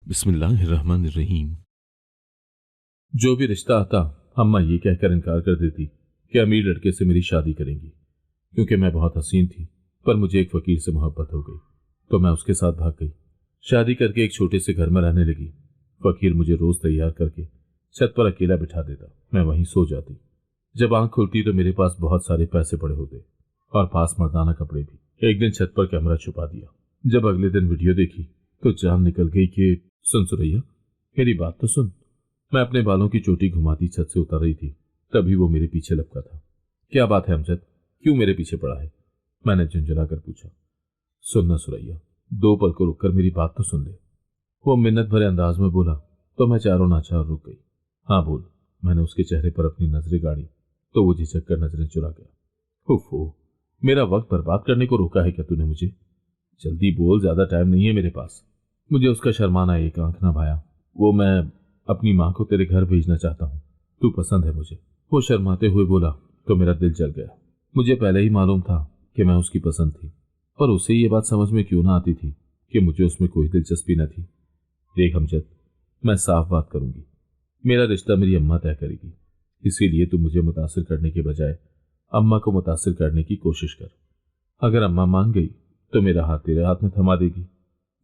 बिस्मिल्लाहिर्रहमानिर्रहीम। जो भी रिश्ता आता अम्मा ये कहकर इनकार कर देती कि अमीर लड़के से मेरी शादी करेंगी, क्योंकि मैं बहुत हसीन थी। पर मुझे एक फकीर से मोहब्बत हो गई तो मैं उसके साथ भाग गई। शादी करके एक छोटे से घर में रहने लगी। फकीर मुझे रोज तैयार करके छत पर अकेला बिठा देता, मैं वहीं सो जाती। जब आंख खुलती तो मेरे पास बहुत सारे पैसे पड़े होते और पास मर्दाना कपड़े भी। एक दिन छत पर कैमरा छुपा दिया। जब अगले दिन वीडियो देखी तो जान निकल गई कि सुन सुरैया, मेरी बात तो सुन। मैं अपने बालों की चोटी घुमाती छत से उतर रही थी, तभी वो मेरे पीछे लपका था। क्या बात है अमजद, क्यों मेरे पीछे पड़ा है? मैंने झुंझला कर पूछा। सुनना सुरैया, 2 पल को रुककर मेरी बात तो सुन ले। वो मिन्नत भरे अंदाज में बोला तो मैं चारों नाचार रुक गई। हाँ बोल। मैंने उसके चेहरे पर अपनी नजरें गाड़ी तो वो झिझक कर नजरें चुरा गया। उफ, मेरा वक्त बर्बाद करने को रोका है क्या तूने मुझे? जल्दी बोल, ज्यादा टाइम नहीं है मेरे पास। मुझे उसका शर्माना एक आंख ना भाया। वो मैं अपनी माँ को तेरे घर भेजना चाहता हूँ, तू पसंद है मुझे। वो शर्माते हुए बोला तो मेरा दिल जल गया। मुझे पहले ही मालूम था कि मैं उसकी पसंद थी, पर उसे ये बात समझ में क्यों ना आती थी कि मुझे उसमें कोई दिलचस्पी न थी। देख अमजद, मैं साफ बात करूंगी, मेरा रिश्ता मेरी अम्मा तय करेगी। इसीलिए तू मुझे मुतासिर करने के बजाय अम्मा को मुतासिर करने की कोशिश कर। अगर अम्मा मान गई तो मेरा हाथ तेरे हाथ में थमा देगी,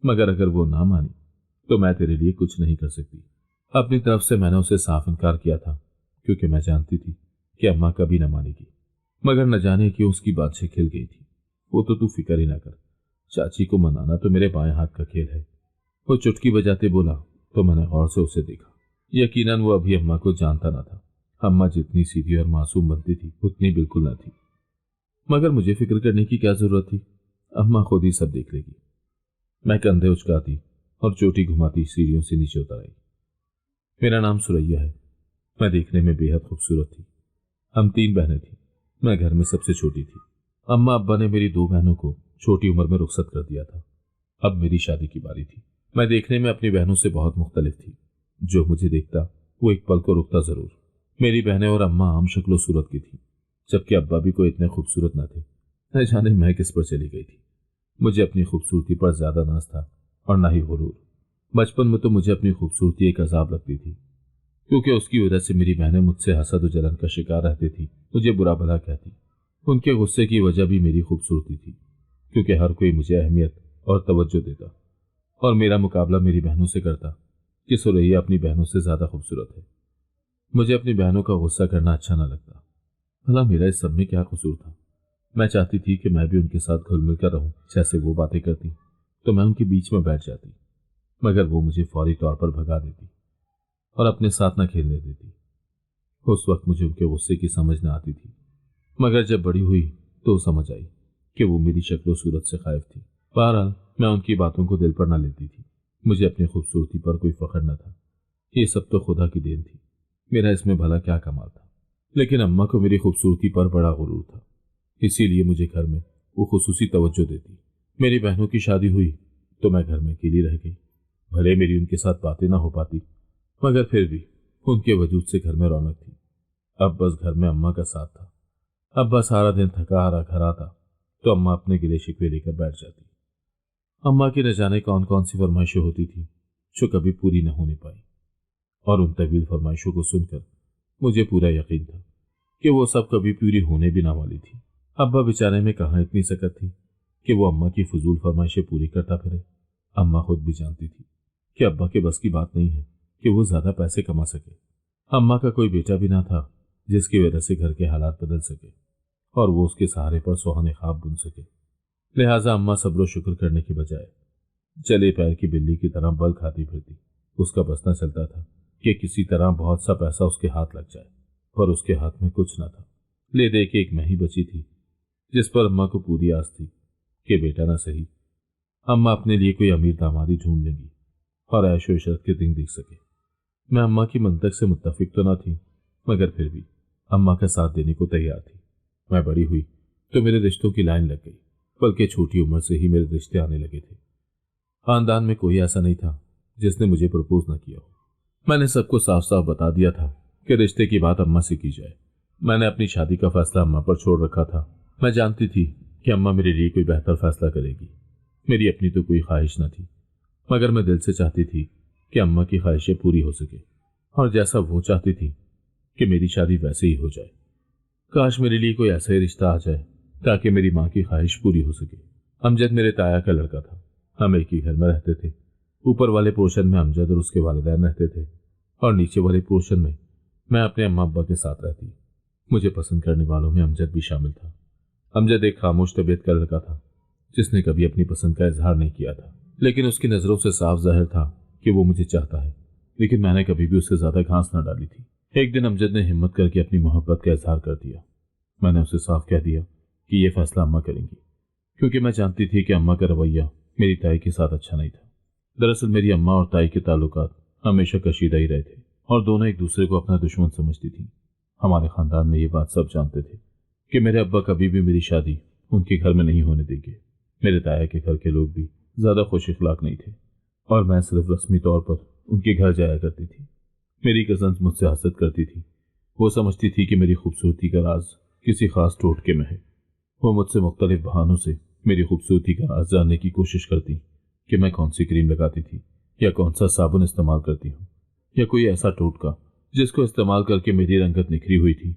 मगर अगर वो ना मानी तो मैं तेरे लिए कुछ नहीं कर सकती। अपनी तरफ से मैंने उसे साफ इनकार किया था, क्योंकि मैं जानती थी कि अम्मा कभी न मानेगी। मगर न जाने क्यों उसकी बातचीत खिल गई थी। वो तो तू फिक्र ही ना कर, चाची को मनाना तो मेरे बाएं हाथ का खेल है। वो चुटकी बजाते बोला तो मैंने गौर से उसे देखा। यकीनन वो अभी अम्मा को जानता ना था। अम्मा जितनी सीधी और मासूम बनती थी उतनी बिल्कुल न थी। मगर मुझे फिक्र करने की क्या जरूरत थी, अम्मा खुद ही सब देख लेगी। मैं कंधे उचकाती और चोटी घुमाती सीढ़ियों से नीचे उतर आई। मेरा नाम सुरैया है। मैं देखने में बेहद खूबसूरत थी। हम 3 बहनें थी, मैं घर में सबसे छोटी थी। अम्मा अब्बा ने मेरी 2 बहनों को छोटी उम्र में रुखसत कर दिया था। अब मेरी शादी की बारी थी। मैं देखने में अपनी बहनों से बहुत मुख्तलिफ थी। जो मुझे देखता वो एक पल को रुकता जरूर। मेरी बहनें और अम्मा आम शक्लो सूरत की थी, जबकि अब्बा भी कोई इतने खूबसूरत न थे। न जाने मैं किस पर चली गई थी। मुझे अपनी खूबसूरती पर ज्यादा नाज था और ना ही गुरूर। बचपन में तो मुझे अपनी खूबसूरती एक अजाब लगती थी, क्योंकि उसकी वजह से मेरी बहनें मुझसे हसद और जलन का शिकार रहती थी, मुझे बुरा भला कहती। उनके गुस्से की वजह भी मेरी खूबसूरती थी, क्योंकि हर कोई मुझे अहमियत और तवज्जो देता और मेरा मुकाबला मेरी बहनों से करता कि सुरैया अपनी बहनों से ज्यादा खूबसूरत है। मुझे अपनी बहनों का गुस्सा करना अच्छा ना लगता। भला मेरा इस सब में क्या कसूर था? मैं चाहती थी कि मैं भी उनके साथ घुल मिल कर रहूं। जैसे वो बातें करती तो मैं उनके बीच में बैठ जाती, मगर वो मुझे फौरी तौर पर भगा देती और अपने साथ न खेलने देती। उस वक्त मुझे उनके गुस्से की समझ न आती थी, मगर जब बड़ी हुई तो समझ आई कि वो मेरी शक्लो सूरत से खाइफ थी। बहरहाल मैं उनकी बातों को दिल पर न लेती थी। मुझे अपनी खूबसूरती पर कोई फख्र न था। ये सब तो खुदा की देन थी, मेरा इसमें भला क्या कमाल था। लेकिन अम्मा को मेरी खूबसूरती पर बड़ा गुरूर था, इसीलिए मुझे घर में वो खुसूसी तवज्जो देती। मेरी बहनों की शादी हुई तो मैं घर में अकेली रह गई। भले मेरी उनके साथ बातें ना हो पाती, मगर फिर भी उनके वजूद से घर में रौनक थी। अब बस घर में अम्मा का साथ था। अब्बा सारा दिन थका हारा घर आता तो अम्मा अपने गिले शिकवे लेकर बैठ जाती। अम्मा की न जाने कौन कौन सी फरमाइशें होती थी जो कभी पूरी न होने पाई, और उन तवील फरमाइशों को सुनकर मुझे पूरा यकीन था कि वो सब कभी पूरी होने भी ना वाली थी। अब्बा बेचारे में कहाँ इतनी सकत थी कि वो अम्मा की फजूल फरमाइशें पूरी करता फिरे। अम्मा खुद भी जानती थी कि अब्बा के बस की बात नहीं है कि वो ज्यादा पैसे कमा सके। अम्मा का कोई बेटा भी ना था जिसकी वजह से घर के हालात बदल सके और वो उसके सहारे पर सुहाने ख्वाब बुन सके। लिहाजा अम्मा सब्र शुक्र करने के बजाय चले पैर की बिल्ली की तरह बल खाती फिरती। उसका बस न चलता था कि किसी तरह बहुत सा पैसा उसके हाथ लग जाए, पर उसके हाथ में कुछ न था। ले दे के एक मैं ही बची थी जिस पर अम्मा को पूरी आस थी कि बेटा ना सही, अम्मा अपने लिए कोई अमीर दामादी ढूंढ लेंगी और ऐशो इशरत के दिन देख सके। मैं अम्मा की मंतक से मुत्तफिक तो ना थी, मगर फिर भी अम्मा का साथ देने को तैयार थी। मैं बड़ी हुई तो मेरे रिश्तों की लाइन लग गई, बल्कि छोटी उम्र से ही मेरे रिश्ते आने लगे थे। खानदान में कोई ऐसा नहीं था जिसने मुझे प्रपोज न किया हो। मैंने सबको साफ साफ बता दिया था कि रिश्ते की बात अम्मा से की जाए। मैंने अपनी शादी का फैसला अम्मा पर छोड़ रखा था। मैं जानती थी कि अम्मा मेरे लिए कोई बेहतर फैसला करेगी। मेरी अपनी तो कोई ख्वाहिश न थी, मगर मैं दिल से चाहती थी कि अम्मा की ख्वाहिशें पूरी हो सके और जैसा वो चाहती थी कि मेरी शादी वैसे ही हो जाए। काश मेरे लिए कोई ऐसा ही रिश्ता आ जाए ताकि मेरी माँ की ख्वाहिश पूरी हो सके। अमजद मेरे ताया का लड़का था। हम एक ही घर में रहते थे। ऊपर वाले पोर्शन में अमजद और उसके वालिदैन रहते थे और नीचे वाले पोर्शन में मैं अपने अम्मा अब्बा के साथ रहती। मुझे पसंद करने वालों में अमजद भी शामिल था। अमजद एक खामोश तबीयत का लड़का था जिसने कभी अपनी पसंद का इजहार नहीं किया था, लेकिन उसकी नजरों से साफ जाहिर था कि वो मुझे चाहता है। लेकिन मैंने कभी भी उससे ज्यादा घास न डाली थी। एक दिन अमजद ने हिम्मत करके अपनी मोहब्बत का इजहार कर दिया। मैंने उसे साफ कह दिया कि यह फैसला अम्मा करेंगी, क्योंकि मैं जानती थी कि अम्मा का रवैया मेरी ताई के साथ अच्छा नहीं था। दरअसल मेरी अम्मा और ताई के ताल्लुकात हमेशा कशीदा ही रहे थे और दोनों एक दूसरे को अपना दुश्मन समझती थी। हमारे खानदान में ये बात सब जानते थे कि मेरे अब्बा कभी भी मेरी शादी उनके घर में नहीं होने देंगे। मेरे ताया के घर के लोग भी ज्यादा खुश इखलाक नहीं थे और मैं सिर्फ रस्मी तौर पर उनके घर जाया करती थी। मेरी कजन्स मुझसे हसद करती थी। वो समझती थी कि मेरी खूबसूरती का राज किसी खास टोटके में है। वो मुझसे मुख्तलिफ बहानों से मेरी खूबसूरती का राज जानने की कोशिश करती कि मैं कौन सी क्रीम लगाती थी या कौन सा साबुन इस्तेमाल करती हूँ या कोई ऐसा टोटका जिसको इस्तेमाल करके मेरी रंगत निखरी हुई थी,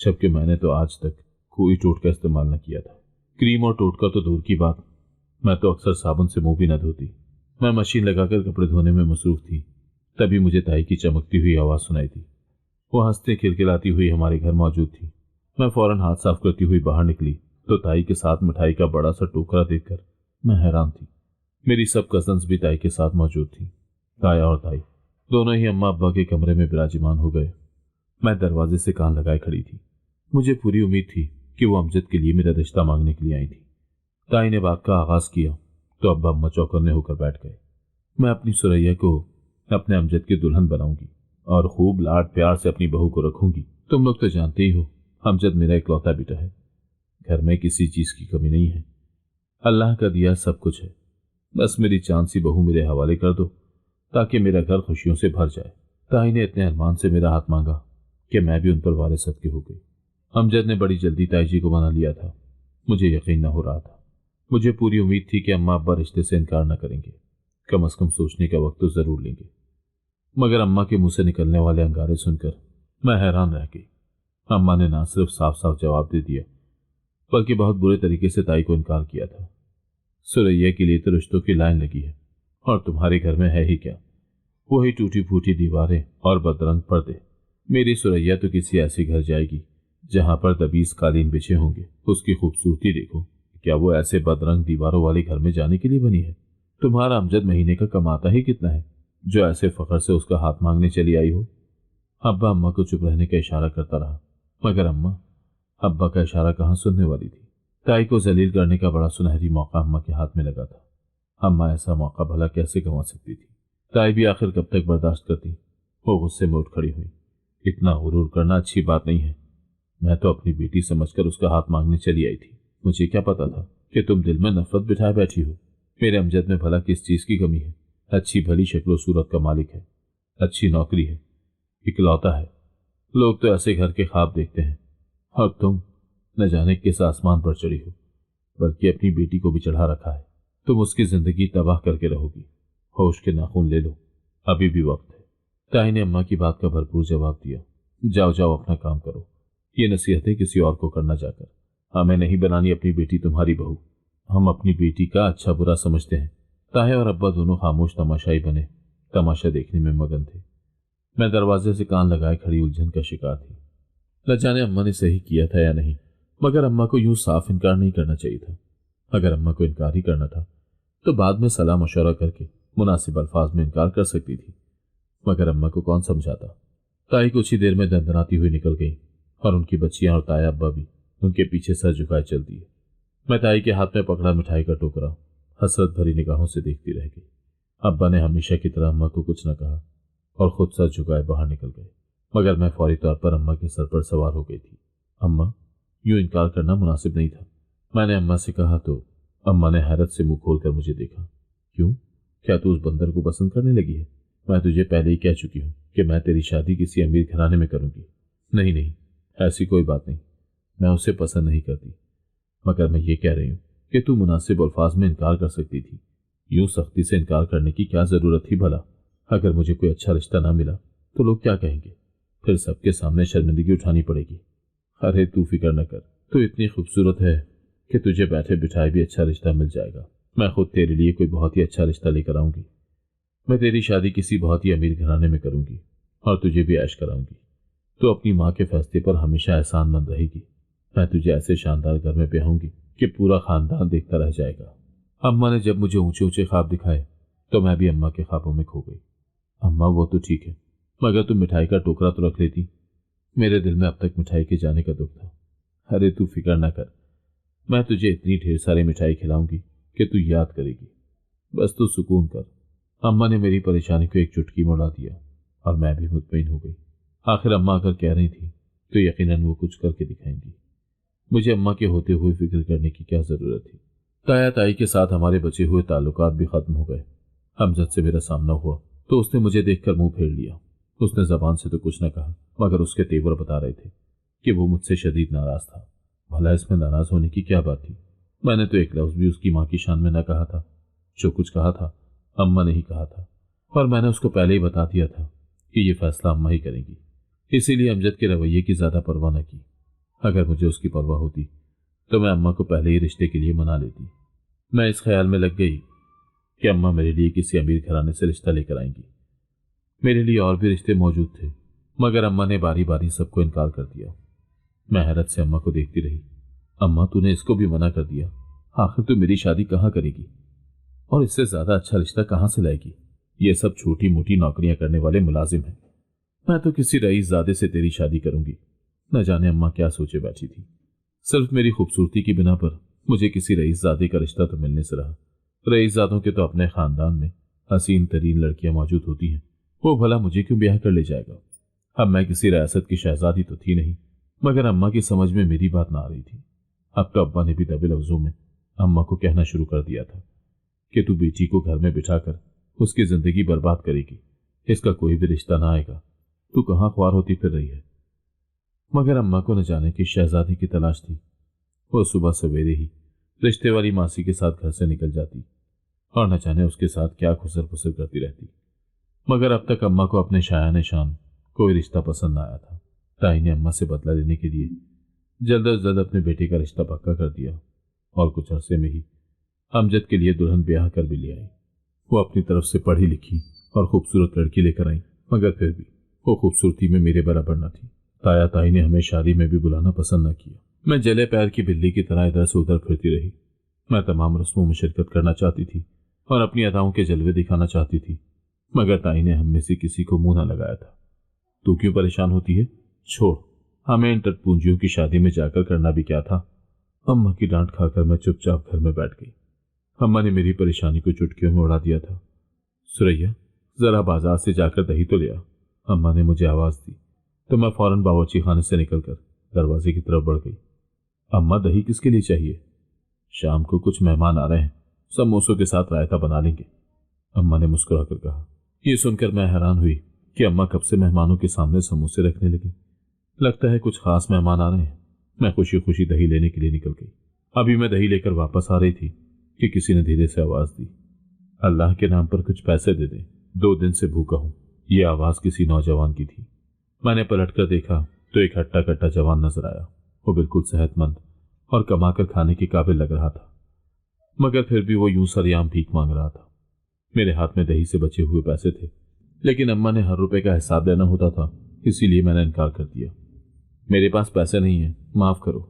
जबकि मैंने तो आज तक कोई टोटका इस्तेमाल न किया था। क्रीम और टोटका तो दूर की बात, मैं तो अक्सर साबुन से मुंह भी न धोती। मैं मशीन लगाकर कपड़े धोने में मसरूफ थी। तभी मुझे ताई की चमकती हुई आवाज सुनाई थी। वो हंसते खिलखिलाती हुई हमारे घर मौजूद थी। मैं फौरन हाथ साफ करती हुई बाहर निकली तो ताई के साथ मिठाई का बड़ा सा टोकरा देखकर मैं हैरान थी। मेरी सब कजन्स भी ताई के साथ मौजूद थी। ताया और ताई दोनों ही अम्मा अब्बा के कमरे में विराजमान हो गए। मैं दरवाजे से कान लगाए खड़ी थी। मुझे पूरी उम्मीद थी कि वो अमजद के लिए मेरा रिश्ता मांगने के लिए आई थी। ताई ने बात का आगाज किया तो अब्बा अम्मा चौकन्ने होकर बैठ गए। मैं अपनी सुरैया को अपने अमजद की दुल्हन बनाऊंगी और खूब लाड प्यार से अपनी बहू को रखूंगी। तुम लोग तो जानते ही हो, अमजद मेरा इकलौता बेटा है। घर में किसी चीज की कमी नहीं है। अल्लाह का दिया सब कुछ है। बस मेरी चांद सी बहू मेरे हवाले कर दो ताकि मेरा घर खुशियों से भर जाए। ताई ने इतने अरमान से मेरा हाथ मांगा कि मैं भी उन पर वारे सदके हो गई। अमजद ने बड़ी जल्दी ताई जी को मना लिया था। मुझे यकीन न हो रहा था। मुझे पूरी उम्मीद थी कि अम्मा अब्बा रिश्ते से इनकार न करेंगे, कम से कम सोचने का वक्त तो जरूर लेंगे। मगर अम्मा के मुंह से निकलने वाले अंगारे सुनकर मैं हैरान रह गई। अम्मा ने ना सिर्फ साफ साफ जवाब दे दिया बल्कि बहुत बुरे तरीके से ताई को इनकार किया था। सुरैया के लिए तो रिश्तों की लाइन लगी है और तुम्हारे घर में है ही क्या, वही टूटी फूटी दीवारें और बदरंग पर्दे। मेरी सुरैया तो किसी ऐसे घर जाएगी जहां पर दबीस कालीन बिछे होंगे। उसकी खूबसूरती देखो, क्या वो ऐसे बदरंग दीवारों वाले घर में जाने के लिए बनी है? तुम्हारा अमजद महीने का कमाता ही कितना है जो ऐसे फखर से उसका हाथ मांगने चली आई हो? अब्बा अम्मा को चुप रहने का इशारा करता रहा, मगर अम्मा अब्बा का इशारा कहाँ सुनने वाली थी। ताई को जलील करने का बड़ा सुनहरी मौका अम्मा के हाथ में लगा था। अम्मा ऐसा मौका भला कैसे गंवा सकती थी? ताई भी आखिर कब तक बर्दाश्त करती? वो गुस्से में उठ खड़ी हुई। इतना गुरूर करना अच्छी बात नहीं है। मैं तो अपनी बेटी समझकर उसका हाथ मांगने चली आई थी। मुझे क्या पता था कि तुम दिल में नफरत बिठाए बैठी हो। मेरे अमजद में भला किस चीज की कमी है? अच्छी भली शक्लो सूरत का मालिक है, अच्छी नौकरी है, इकलौता है। लोग तो ऐसे घर के ख्वाब देखते हैं और तुम न जाने किस आसमान पर चढ़ी हो, बल्कि अपनी बेटी को भी चढ़ा रखा है। तुम उसकी जिंदगी तबाह करके रहोगी। होश के नाखून ले लो, अभी भी वक्त है। ताई ने अम्मा की बात का भरपूर जवाब दिया। जाओ जाओ अपना काम करो। ये नसीहतें किसी और को करना जाकर। हमें नहीं बनानी अपनी बेटी तुम्हारी बहू। हम अपनी बेटी का अच्छा बुरा समझते हैं। ताया और अब्बा दोनों खामोश तमाशाई बने तमाशा देखने में मगन थे। मैं दरवाजे से कान लगाए खड़ी उलझन का शिकार थी। न जाने अम्मा ने सही किया था या नहीं, मगर अम्मा को यूं साफ इनकार नहीं करना चाहिए था। अगर अम्मा को इनकार ही करना था तो बाद में सलाह मशवरा करके मुनासिब अल्फाज में इनकार कर सकती थी, मगर अम्मा को कौन समझाता। ताई कुछ ही देर में दंदनाती हुई निकल गई और उनकी बच्चियां और ताया अब्बा भी उनके पीछे सर झुकाए चल दिए। मैं ताई के हाथ में पकड़ा मिठाई का टोकरा हसरत भरी निगाहों से देखती रह गई। अब्बा ने हमेशा की तरह अम्मा को कुछ न कहा और खुद सर झुकाए बाहर निकल गए, मगर मैं फौरी तौर पर अम्मा के सर पर सवार हो गई थी। अम्मा, यूं इनकार करना मुनासिब नहीं था। मैंने अम्मा से कहा तो अम्मा ने हैरत से मुंह खोलकर मुझे देखा। क्यों, क्या तू उस बंदर को पसंद करने लगी है? मैं तुझे पहले ही कह चुकी हूं कि मैं तेरी शादी किसी अमीर घराने में करूंगी। नहीं नहीं, ऐसी कोई बात नहीं, मैं उसे पसंद नहीं करती, मगर मैं ये कह रही हूं कि तू मुनासिब अल्फाज में इनकार कर सकती थी। यूं सख्ती से इनकार करने की क्या जरूरत थी भला? अगर मुझे कोई अच्छा रिश्ता ना मिला तो लोग क्या कहेंगे? फिर सबके सामने शर्मिंदगी उठानी पड़ेगी। अरे तू फिक्र न कर, तू इतनी खूबसूरत है कि तुझे बैठे बिठाए भी अच्छा रिश्ता मिल जाएगा। मैं खुद तेरे लिए कोई बहुत ही अच्छा रिश्ता लेकर आऊंगी। मैं तेरी शादी किसी बहुत ही अमीर घराने में करूंगी और तुझे भी ऐश कराऊंगी। तो अपनी माँ के फैसले पर हमेशा एहसानमंद रहेगी। मैं तुझे ऐसे शानदार घर में ब्याहूंगी कि पूरा खानदान देखता रह जाएगा। अम्मा ने जब मुझे ऊंचे ऊंचे ख्वाब दिखाए तो मैं भी अम्मा के ख्वाबों में खो गई। अम्मा वो तो ठीक है, मगर तुम मिठाई का टोकरा तो रख लेती। मेरे दिल में अब तक मिठाई के जाने का दुख था। अरे तू फिक्र ना कर, मैं तुझे इतनी ढेर सारी मिठाई खिलाऊंगी कि तू याद करेगी। बस तू सुकून कर। अम्मा ने मेरी परेशानी को एक चुटकी में उड़ा दिया और मैं भी मुतमईन हो गई। आखिर अम्मा अगर कह रही थी तो यकीनन वो कुछ करके दिखाएंगी। मुझे अम्मा के होते हुए फिक्र करने की क्या जरूरत थी। ताया ताई के साथ हमारे बचे हुए ताल्लुकात भी खत्म हो गए। अमजद से मेरा सामना हुआ तो उसने मुझे देखकर मुंह फेर लिया। उसने जबान से तो कुछ न कहा, मगर उसके तेवर बता रहे थे कि वो मुझसे शदीद नाराज था। भला इसमें नाराज होने की क्या बात थी? मैंने तो एक लफ्ज भी उसकी माँ की शान में न कहा था। जो कुछ कहा था अम्मा ने ही कहा था, और मैंने उसको पहले ही बता दिया था कि ये फैसला अम्मा ही करेंगी। इसीलिए अमजद के रवैये की ज्यादा परवाह न की। अगर मुझे उसकी परवाह होती तो मैं अम्मा को पहले ही रिश्ते के लिए मना लेती। मैं इस ख्याल में लग गई कि अम्मा मेरे लिए किसी अमीर घराने से रिश्ता लेकर आएंगी। मेरे लिए और भी रिश्ते मौजूद थे, मगर अम्मा ने बारी बारी सबको इनकार कर दिया। मैं हैरत से अम्मा को देखती रही। अम्मा तूने इसको भी मना कर दिया? आखिर तू मेरी शादी कहाँ करेगी और इससे ज्यादा अच्छा रिश्ता कहाँ से लाएगी? ये सब छोटी मोटी नौकरियां करने वाले मुलाजिम हैं। मैं तो किसी रईसजादे से तेरी शादी करूंगी। न जाने अम्मा क्या सोचे बैठी थी। सिर्फ मेरी खूबसूरती की बिना पर मुझे किसी रईसजादे का रिश्ता तो मिलने से रहा। रईसजादों के तो अपने खानदान में हसीन तरीन लड़कियां मौजूद होती हैं। वो भला मुझे क्यों ब्याह कर ले जाएगा? अब मैं किसी रियासत की शहजादी तो थी नहीं, मगर अम्मा की समझ में मेरी बात ना आ रही थी। अब तो अब्बा ने भी दबे लफ्जों में अम्मा को कहना शुरू कर दिया था कि तू बेटी को घर में बिठाकर उसकी जिंदगी बर्बाद करेगी, इसका कोई भी रिश्ता ना आएगा, तू कहाँ ख्वार होती फिर रही है। मगर अम्मा को न जाने कि शहजादी की तलाश थी। वो सुबह सवेरे ही रिश्ते वाली मासी के साथ घर से निकल जाती और न जाने उसके साथ क्या खुसर फुसर करती रहती। मगर अब तक अम्मा को अपने शायान शान कोई रिश्ता पसंद न आया था। ताई ने अम्मा से बदला लेने के लिए जल्द अज जल्द अपने बेटे का रिश्ता पक्का कर दिया और कुछ अरसे में ही अमजद के लिए दुल्हन ब्याह कर भी ले आई। वो अपनी तरफ से पढ़ी लिखी और खूबसूरत लड़की लेकर आई, मगर फिर भी वो खूबसूरती में मेरे बराबर न थी। ताया ताई ने हमें शादी में भी बुलाना पसंद न किया। मैं जले पैर की बिल्ली की तरह इधर से उधर फिरती रही। मैं तमाम रस्मों में शिरकत करना चाहती थी और अपनी अदाओं के जलवे दिखाना चाहती थी, मगर ताई ने हम में से किसी को मुंह न लगाया था। तू क्यों परेशान होती है? छोड़, हमें इन टटपूंजियों की शादी में जाकर करना भी क्या था। अम्मा की डांट खाकर मैं चुपचाप घर में बैठ गई। अम्मा ने मेरी परेशानी को चुटकियों में उड़ा दिया था। सुरैया, जरा बाजार से जाकर दही तो ले आ। अम्मा ने मुझे आवाज दी तो मैं फौरन बावर्ची खाने से निकलकर दरवाजे की तरफ बढ़ गई। अम्मा, दही किसके लिए चाहिए? शाम को कुछ मेहमान आ रहे हैं, समोसों के साथ रायता बना लेंगे, अम्मा ने मुस्कुराकर कहा। यह सुनकर मैं हैरान हुई कि अम्मा कब से मेहमानों के सामने समोसे रखने लगी। लगता है कुछ खास मेहमान आ रहे हैं। मैं खुशी खुशी दही लेने के लिए निकल गई। अभी मैं दही लेकर वापस आ रही थी कि किसी ने धीरे से आवाज दी, अल्लाह के नाम पर कुछ पैसे दे दे, 2 दिन से भूखा हूं। यह आवाज किसी नौजवान की थी। मैंने पलटकर देखा तो एक हट्टा कट्टा जवान नजर आया। वो बिल्कुल सेहतमंद और कमाकर खाने के काबिल लग रहा था, मगर फिर भी वो यूं सरेआम भीख मांग रहा था। मेरे हाथ में दही से बचे हुए पैसे थे, लेकिन अम्मा ने हर रुपए का हिसाब देना होता था, इसीलिए मैंने इनकार कर दिया। मेरे पास पैसे नहीं है, माफ करो।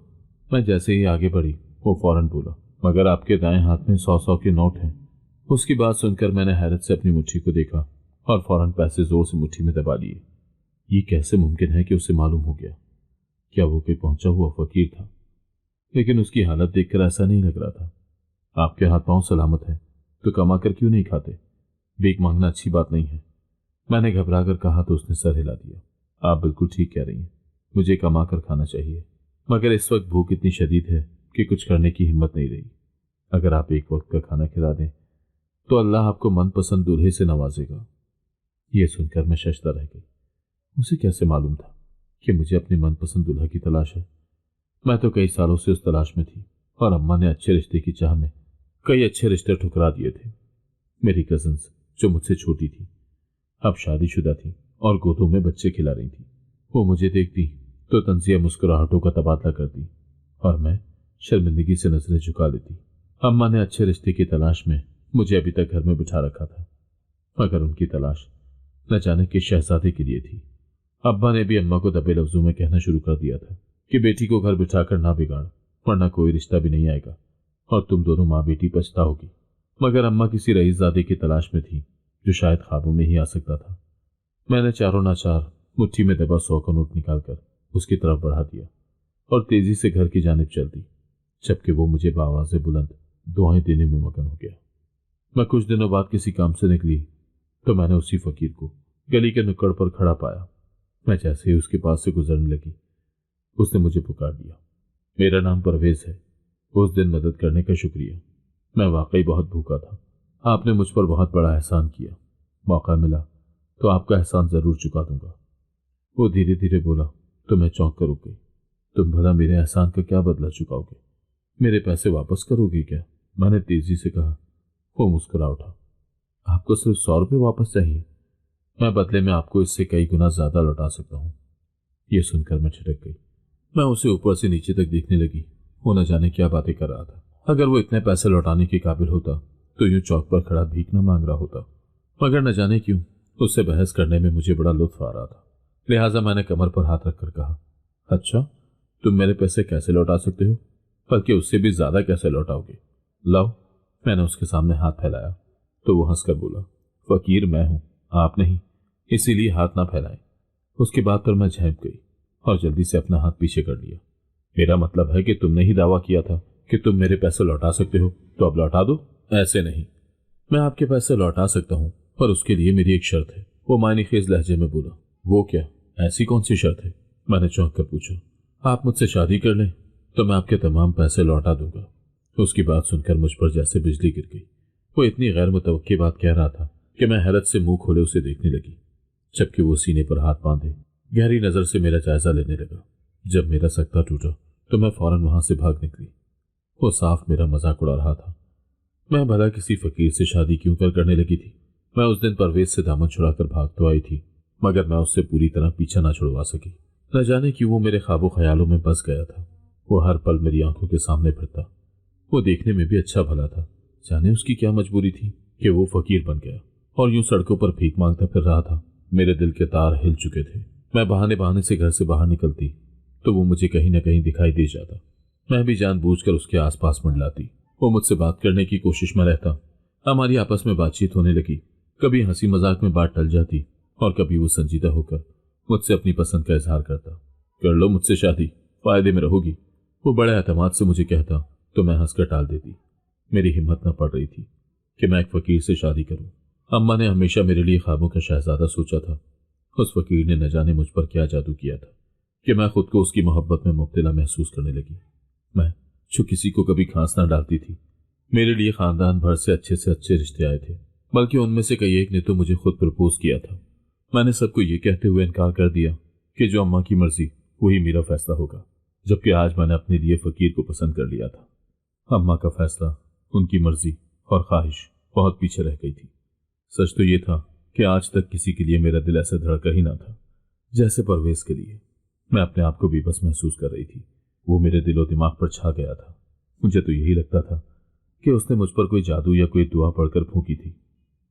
मैं जैसे ही आगे बढ़ी वो फौरन बोला, मगर आपके दाएं हाथ में 100-100 के नोट हैं। उसकी बात सुनकर मैंने हैरत से अपनी मुट्ठी को देखा और फौरन पैसे जोर से मुट्ठी में दबा लिए। ये कैसे मुमकिन है कि उसे मालूम हो गया? क्या वो कोई पहुंचा हुआ फकीर था? लेकिन उसकी हालत देखकर ऐसा नहीं लग रहा था। आपके हाथ पांव सलामत है तो कमा कर क्यों नहीं खाते? भीख मांगना अच्छी बात नहीं है, मैंने घबरा कर कहा तो उसने सर हिला दिया। आप बिल्कुल ठीक कह रही हैं, मुझे कमा कर खाना चाहिए, मगर इस वक्त भूख इतनी शदीद है कि कुछ करने की हिम्मत नहीं रही। अगर आप एक वक्त का खाना खिला दें तो अल्लाह आपको मनपसंद दूल्हे से नवाजेगा। यह सुनकर मैं शशदा रह गई। उसे कैसे मालूम था कि मुझे अपनी मनपसंद दूल्हा की तलाश है? मैं तो कई सालों से उस तलाश में थी और अम्मा ने अच्छे रिश्ते की चाह में कई अच्छे रिश्ते ठुकरा दिए थे। मेरी कजिन्स जो मुझसे छोटी थी अब शादीशुदा थी और गोदों में बच्चे खिला रही थी। वो मुझे देखती तो तंजिया मुस्कुराहटों का तबादला करती और मैं शर्मिंदगी से नजरें झुका लेती। अम्मा ने अच्छे रिश्ते की तलाश में मुझे अभी तक घर में बिठा रखा था, मगर उनकी तलाश न जाने किस शहजादे के लिए थी। अब्बा ने भी अम्मा को दबे लफ्जों में कहना शुरू कर दिया था कि बेटी को घर बिठाकर ना बिगाड़, वरना कोई रिश्ता भी नहीं आएगा और तुम दोनों माँ बेटी पछताओगी। मगर अम्मा किसी रईसजादे की तलाश में थी जो शायद ख्वाबों में ही आ सकता था। मैंने चारों नाचार मुट्ठी में दबा 100 का नोट निकालकर उसकी तरफ बढ़ा दिया और तेजी से घर की जानिब चल दी, जबकि वो मुझे बावाज़े बुलंद दुआएं देने में मगन हो गया। मैं कुछ दिनों बाद किसी काम से निकली तो मैंने उसी फकीर को गली के नुक्कड़ पर खड़ा पाया। मैं जैसे ही उसके पास से गुजरने लगी, उसने मुझे पुकार दिया। मेरा नाम परवेज है। उस दिन मदद करने का शुक्रिया। मैं वाकई बहुत भूखा था। आपने मुझ पर बहुत बड़ा एहसान किया। मौका मिला तो आपका एहसान जरूर चुका दूंगा। वो धीरे धीरे बोला तो मैं चौंक कर रुक गई। तुम भला मेरे एहसान का क्या बदला चुकाओगे? मेरे पैसे वापस करोगे क्या? मैंने तेजी से कहा। वो मुस्कुरा उठा। आपको सिर्फ 100 रुपये वापस चाहिए? मैं बदले में आपको इससे कई गुना ज्यादा लौटा सकता हूँ। ये सुनकर मैं छिटक गई। मैं उसे ऊपर से नीचे तक देखने लगी। वो न जाने क्या बातें कर रहा था। अगर वो इतने पैसे लौटाने के काबिल होता तो यूं चौक पर खड़ा भीख न मांग रहा होता, मगर न जाने क्यों उससे बहस करने में मुझे बड़ा लुत्फ आ रहा था। लिहाजा मैंने कमर पर हाथ रखकर कहा, अच्छा, तुम मेरे पैसे कैसे लौटा सकते हो? बल्कि उससे भी ज्यादा कैसे लौटाओगे? लाओ। मैंने उसके सामने हाथ फैलाया तो वो हंसकर बोला, फकीर मैं हूं, आप नहीं, इसीलिए हाथ ना फैलाएं। उसकी बात पर मैं झेप गई और जल्दी से अपना हाथ पीछे कर लिया। मेरा मतलब है कि तुमने ही दावा किया था कि तुम मेरे पैसे लौटा सकते हो, तो अब लौटा दो। ऐसे नहीं। मैं आपके पैसे लौटा सकता हूं, पर उसके लिए मेरी एक शर्त है। वो मायनेखेज लहजे में बोला। वो क्या? ऐसी कौन सी शर्त है? मैंने चौंक कर पूछा। आप मुझसे शादी कर लें तो मैं आपके तमाम पैसे लौटा दूंगा। उसकी बात सुनकर मुझ पर जैसे बिजली गिर गई। वो इतनी गैर मुतवक्की बात कह रहा था कि मैं हैरत से मुंह खोले उसे देखने लगी, जबकि वो सीने पर हाथ बांधे गहरी नजर से मेरा जायजा लेने लगा। जब मेरा सकता टूटा तो मैं फौरन वहां से भाग निकली। वो साफ मेरा मजाक उड़ा रहा था। मैं भला किसी फकीर से शादी क्यों करने लगी थी? मैं उस दिन परवेज से दामन छुड़ाकर भाग तो आई थी, मगर मैं उससे पूरी तरह पीछा ना छुड़वा सकी। न जाने क्यों वो मेरे ख्वाबों ख्यालों में बस गया था। वो हर पल मेरी आंखों के सामने फिरता। वो देखने में भी अच्छा भला था। जाने उसकी क्या मजबूरी थी कि वो फकीर बन गया और यूं सड़कों पर भीख मांगता फिर रहा था। मेरे दिल के तार हिल चुके थे। मैं बहाने बहाने से घर से बाहर निकलती तो वो मुझे कहीं न कहीं दिखाई दे जाता। मैं भी जानबूझकर उसके आसपास मंडलाती। वो मुझसे बात करने की कोशिश में रहता। हमारी आपस में बातचीत होने लगी। कभी हंसी मजाक में बात टल जाती और कभी वो संजीदा होकर मुझसे अपनी पसंद का इजहार करता। कर लो मुझसे शादी, फायदे में रहोगी। वो बड़े एतमाद से मुझे कहता तो मैं हंसकर टाल देती। मेरी हिम्मत न पड़ रही थी कि मैं एक फकीर से शादी करूं। अम्मा ने हमेशा मेरे लिए ख्वाबों का शहजादा सोचा था। उस फकीर ने न जाने मुझ पर क्या जादू किया था कि मैं खुद को उसकी मोहब्बत में मुब्तला महसूस करने लगी। मैं जो किसी को कभी खांस ना डालती थी, मेरे लिए खानदान भर से अच्छे रिश्ते आए थे, बल्कि उनमें से कई एक ने तो मुझे खुद प्रपोज किया था। मैंने सबको ये कहते हुए इनकार कर दिया कि जो अम्मा की मर्जी वही मेरा फैसला होगा, जबकि आज मैंने अपने लिए फकीर को पसंद कर लिया था। अम्मा का फैसला, उनकी मर्जी और ख्वाहिश बहुत पीछे रह गई थी। सच तो ये था कि आज तक किसी के लिए मेरा दिल ऐसे धड़का ही ना था जैसे परवेज के लिए। मैं अपने आप को बेबस महसूस कर रही थी। वो मेरे दिलो दिमाग पर छा गया था। मुझे तो यही लगता था कि उसने मुझ पर कोई जादू या कोई दुआ पढ़कर फूंकी थी,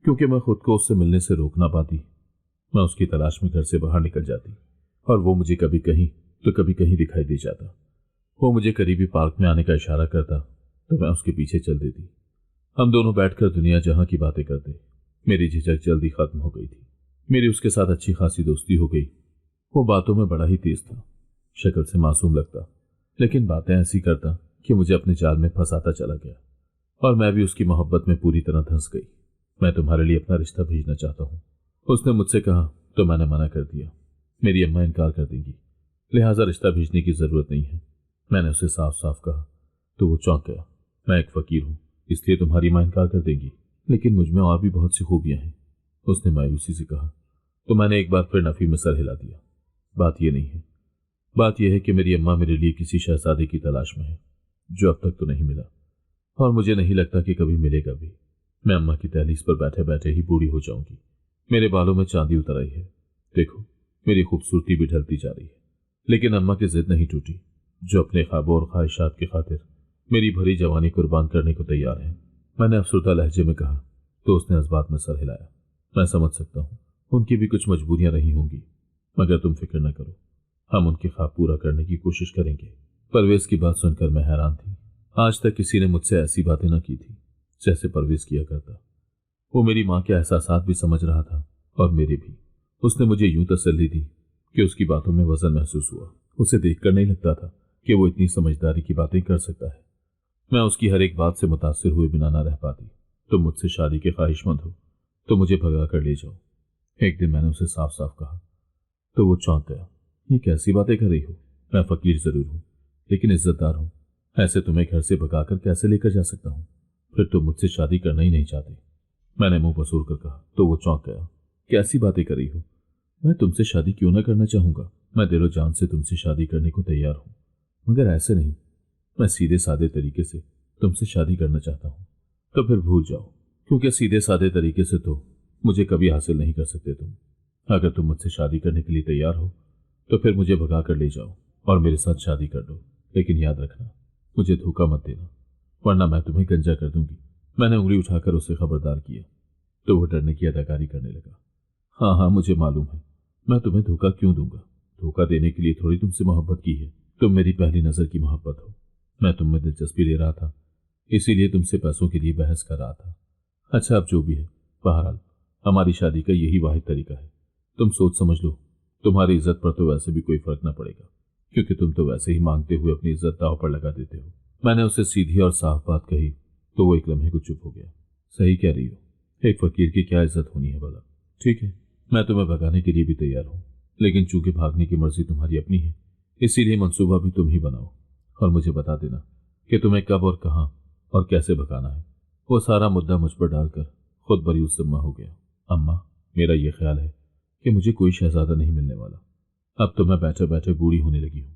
क्योंकि मैं खुद को उससे मिलने से रोक ना पाती। मैं उसकी तलाश में घर से बाहर निकल जाती और वो मुझे कभी कहीं तो कभी कहीं दिखाई दे जाता। वो मुझे करीबी पार्क में आने का इशारा करता तो मैं उसके पीछे चल देती। हम दोनों बैठकर दुनिया जहां की बातें करते। मेरी झिझक जल्दी खत्म हो गई थी। मेरी उसके साथ अच्छी खासी दोस्ती हो गई। वो बातों में बड़ा ही तेज था, शक्ल से मासूम लगता, लेकिन बातें ऐसी करता कि मुझे अपने जाल में फंसाता चला गया और मैं भी उसकी मोहब्बत में पूरी तरह धंस गई। मैं तुम्हारे लिए अपना रिश्ता भेजना चाहता हूँ, उसने मुझसे कहा तो मैंने मना कर दिया। मेरी अम्मा इनकार कर देंगी, लिहाजा रिश्ता भेजने की जरूरत नहीं है। मैंने उसे साफ साफ कहा तो वो चौंक गया। मैं एक फकीर हूँ, इसलिए तुम्हारी मां इनकार कर देंगी, लेकिन मुझमें और भी बहुत सी खूबियां हैं, उसने मायूसी से कहा। तो मैंने एक बार फिर नफी में सर हिला दिया। बात यह नहीं है। बात यह है कि मेरी अम्मा मेरे लिए किसी शहजादे की तलाश में है, जो अब तक तो नहीं मिला और मुझे नहीं लगता कि कभी मिलेगा भी। मैं अम्मा की दहलीज पर बैठे बैठे ही बूढ़ी हो जाऊंगी। मेरे बालों में चांदी उतर आई है। देखो, मेरी खूबसूरती भी ढलती जा रही है, लेकिन अम्मा की जिद नहीं टूटी, जो अपने ख्वाबों और ख्वाहिशात की खातिर मेरी भरी जवानी कुर्बान करने को तैयार है। मैंने अफसरदा लहजे में कहा तो उसने इस बात में सर हिलाया। मैं समझ सकता हूँ, उनकी भी कुछ मजबूरियां रही होंगी, मगर तुम फिक्र न करो, हम उनके ख्वाब पूरा करने की कोशिश करेंगे। परवेज की बात सुनकर मैं हैरान थी। आज तक किसी ने मुझसे ऐसी बातें न की थी जैसे परवेज किया करता। वो मेरी माँ के एहसासात भी समझ रहा था और मेरे भी। उसने मुझे यूं तसल्ली दी कि उसकी बातों में वजन महसूस हुआ। उसे देखकर नहीं लगता था कि वो इतनी समझदारी की बातें कर सकता है। मैं उसकी हर एक बात से मुतासिर हुए बिना ना रह पाती। तुम मुझसे शादी के ख्वाहिशमंद हो तो मुझे भगा कर ले जाओ, एक दिन मैंने उसे साफ साफ कहा तो वो चौंक गया। ये कैसी बातें कर रही हो? मैं फकीर जरूर हूं, लेकिन इज्जतदार हूं। ऐसे तुम्हें घर से भगाकर कैसे लेकर जा सकता हूं? फिर तुम मुझसे शादी करना ही नहीं चाहते, मैंने मुंह पसूर कर कहा तो वो चौंक गया। कैसी बातें कर रही हो? मैं तुमसे शादी क्यों ना करना चाहूंगा? मैं दिलो जान से तुमसे शादी करने को तैयार हूं, मगर ऐसे नहीं। मैं सीधे सादे तरीके से तुमसे शादी करना चाहता हूं। तो फिर भूल जाओ, क्योंकि सीधे सादे तरीके से तो मुझे कभी हासिल नहीं कर सकते तुम। अगर तुम मुझसे शादी करने के लिए तैयार हो तो फिर मुझे भगा कर ले जाओ और मेरे साथ शादी कर लो, लेकिन याद रखना, मुझे धोखा मत देना, वरना मैं तुम्हें गंजा कर दूंगी। मैंने उंगली उठाकर उसे खबरदार किया तो वो डरने की अदाकारी करने लगा। हाँ हाँ, मुझे मालूम है, मैं तुम्हें धोखा क्यों दूंगा। धोखा देने के लिए थोड़ी तुमसे मोहब्बत की है। तुम मेरी पहली नजर की मोहब्बत हो। मैं तुम में दिलचस्पी ले रहा था, इसीलिए तुमसे पैसों के लिए बहस कर रहा था। अच्छा, अब जो भी है, बहरहाल हमारी शादी का यही वाहिद तरीका है। तुम सोच समझ लो, तुम्हारी इज्जत पर तो वैसे भी कोई फर्क न पड़ेगा, क्योंकि तुम तो वैसे ही मांगते हुए अपनी इज्जत दांव पर लगा देते हो। मैंने उसे सीधी और साफ बात कही तो वो एक लम्हे को चुप हो गया। सही कह रही हो, एक फकीर की क्या इज्जत होनी है भला। ठीक है, मैं तुम्हें भगाने के लिए भी तैयार हूं, लेकिन चूंकि भागने की मर्जी तुम्हारी अपनी है, इसीलिए मंसूबा भी तुम ही बनाओ और मुझे बता देना कि तुम्हें कब और कहां और कैसे भगाना है। वो सारा मुद्दा मुझ पर डालकर खुद बरिउस ज़िम्मा हो गया। अम्मा, मेरा यह ख्याल है कि मुझे कोई शहजादा नहीं मिलने वाला। अब तो मैं बैठे बैठे बूढ़ी होने लगी हूँ।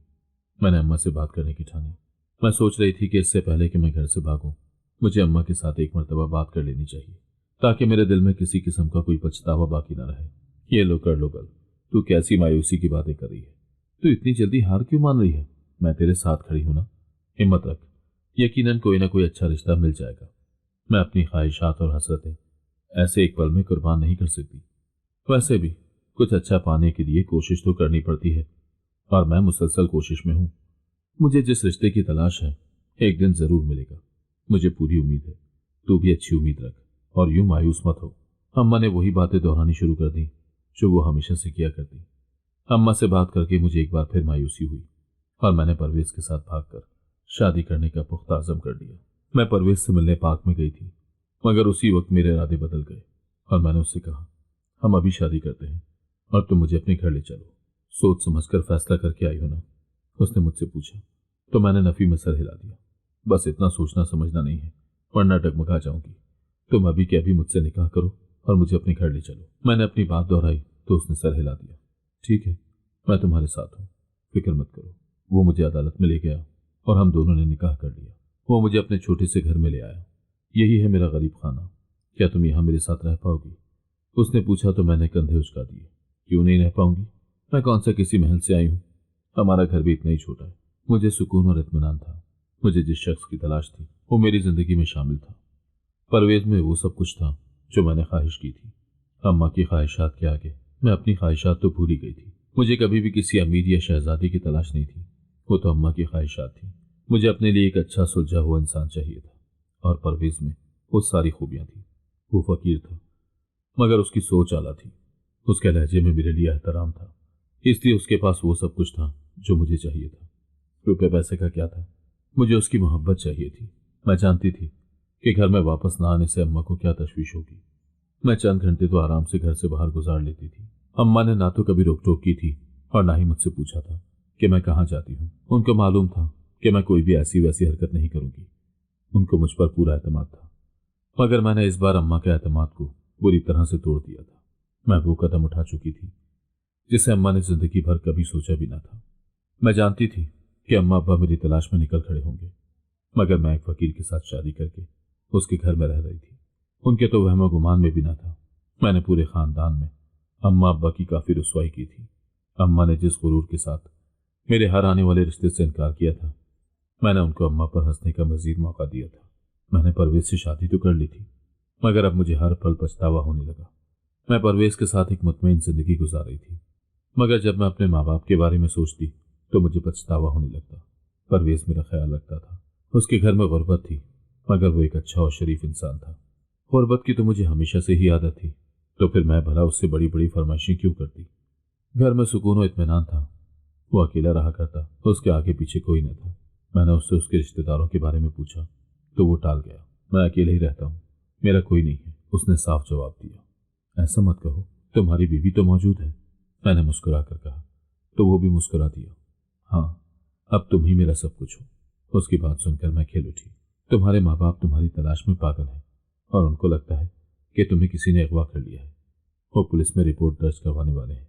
मैंने अम्मा से बात करने की ठानी। मैं सोच रही थी कि इससे पहले कि मैं घर से भागूं, मुझे अम्मा के साथ एक मर्तबा बात कर लेनी चाहिए, ताकि मेरे दिल में किसी किस्म का कोई पछतावा बाकी ना रहे। ये लो कर लो गल, तू कैसी मायूसी की बातें कर रही है? तू इतनी जल्दी हार क्यों मान रही है? मैं तेरे साथ खड़ी हूं ना। हिम्मत रख, यकीनन कोई ना कोई अच्छा रिश्ता मिल जाएगा। मैं अपनी ख्वाहिशात और हसरतें ऐसे एक पल में कुर्बान नहीं कर सकती। वैसे भी कुछ अच्छा पाने के लिए कोशिश तो करनी पड़ती है, और मैं मुसलसल कोशिश में हूं। मुझे जिस रिश्ते की तलाश है, एक दिन जरूर मिलेगा, मुझे पूरी उम्मीद है। तू भी अच्छी उम्मीद रख और यूं मायूस मत हो। अम्मा ने वही बातें दोहरानी शुरू कर दी जो वो हमेशा से किया करती। अम्मा से बात करके मुझे एक बार फिर मायूसी हुई और मैंने परवेज के साथ भागकर शादी करने का पुख्ता अज़म कर लिया। मैं परवेज से मिलने पार्क में गई थी, मगर उसी वक्त मेरे इरादे बदल गए और मैंने उससे कहा, हम अभी शादी करते हैं और तुम मुझे अपने घर ले चलो। सोच समझकर फैसला करके आई हो ना? उसने मुझसे पूछा तो मैंने नफी में सर हिला दिया। बस इतना सोचना समझना नहीं है, वरना डगमगा जाऊंगी। तुम अभी के अभी मुझसे निकाह करो और मुझे अपने घर ले चलो। मैंने अपनी बात दोहराई तो उसने सर हिला दिया। ठीक है, मैं तुम्हारे साथ हूँ, फिक्र मत करो। वो मुझे अदालत में ले गया और हम दोनों ने निकाह कर लिया। वो मुझे अपने छोटे से घर में ले आया। यही है मेरा गरीब खाना, क्या तुम यहाँ मेरे साथ रह पाओगी? उसने पूछा तो मैंने कंधे उचका दिए। क्यों नहीं रह पाऊंगी? मैं कौन सा किसी महल से आई हूँ? हमारा घर भी इतना ही छोटा है। मुझे सुकून और इत्मीनान था। मुझे जिस शख्स की तलाश थी वो मेरी जिंदगी में शामिल था। परवेज में वो सब कुछ था जो मैंने ख्वाहिश की थी। अम्मा की ख्वाहिशात के आगे मैं अपनी ख्वाहिशात तो भूल ही गई थी। मुझे कभी भी किसी अमीर या शहजादी की तलाश नहीं थी, वो तो अम्मा की ख्वाहिशात थी। मुझे अपने लिए एक अच्छा सुलझा हुआ इंसान चाहिए था, और परवेज में वो सारी खूबियां थी। वो फकीर था, मगर उसकी सोच आला थी। उसके लहजे में मेरे लिए एहतराम था, इसलिए उसके पास वो सब कुछ था जो मुझे चाहिए था। रुपये पैसे का क्या था, मुझे उसकी मोहब्बत चाहिए थी। मैं जानती थी कि घर में वापस ना आने से अम्मा को क्या तशवीश होगी। मैं चंद घंटे तो आराम से घर से बाहर गुजार लेती थी। अम्मा ने ना तो कभी रोक टोक की थी और ना ही मुझसे पूछा था कि मैं कहाँ जाती हूँ। उनको मालूम था कि मैं कोई भी ऐसी वैसी हरकत नहीं करूंगी। उनको मुझ पर पूरा एतमाद था, मगर मैंने इस बार अम्मा के एतमाद को बुरी तरह से तोड़ दिया था। मैं वो कदम उठा चुकी थी जिसे अम्मा ने जिंदगी भर कभी सोचा भी ना था। मैं जानती थी कि अम्मा अब्बा मेरी तलाश में निकल खड़े होंगे, मगर मैं एक फकीर के साथ शादी करके उसके घर में रह रही थी। उनके तो वहम गुमान में भी ना था मैंने पूरे खानदान में अम्मा अब्बा की काफ़ी रुसवाई की थी। अम्मा ने जिस गुरूर के साथ मेरे हर आने वाले रिश्ते से इनकार किया था, मैंने उनको अम्मा पर हंसने का मजीद मौका दिया था। मैंने परवेज से शादी तो कर ली थी, मगर अब मुझे हर पल पछतावा होने लगा। मैं परवेज के साथ एक मुतमईन जिंदगी गुजार रही थी, मगर जब मैं अपने माँ बाप के बारे में सोचती तो मुझे पछतावा होने लगता। परवेज मेरा ख्याल रखता था। उसके घर में गुर्बत थी, मगर वो एक अच्छा और शरीफ इंसान था। गुर्बत की तो मुझे हमेशा से ही आदत थी, तो फिर मैं भला उससे बड़ी बड़ी फरमाइशें क्यों करती। घर में सुकून और इत्मीनान था। वो अकेला रहा करता, उसके आगे पीछे कोई न था। मैंने उससे उसके रिश्तेदारों के बारे में पूछा तो वो टाल गया। मैं अकेले ही रहता हूँ, मेरा कोई नहीं है, उसने साफ जवाब दिया। ऐसा मत कहो, तुम्हारी बीवी तो मौजूद है, मैंने मुस्कुरा कर कहा। तो वो भी मुस्कुरा दिया। हाँ, अब तुम ही मेरा सब कुछ हो। उसकी बात सुनकर मैं खिल उठी। तुम्हारे माँ बाप तुम्हारी तलाश में पागल हैं और उनको लगता है कि तुम्हें किसी ने अगवा कर लिया है। वो पुलिस में रिपोर्ट दर्ज करवाने वाले हैं।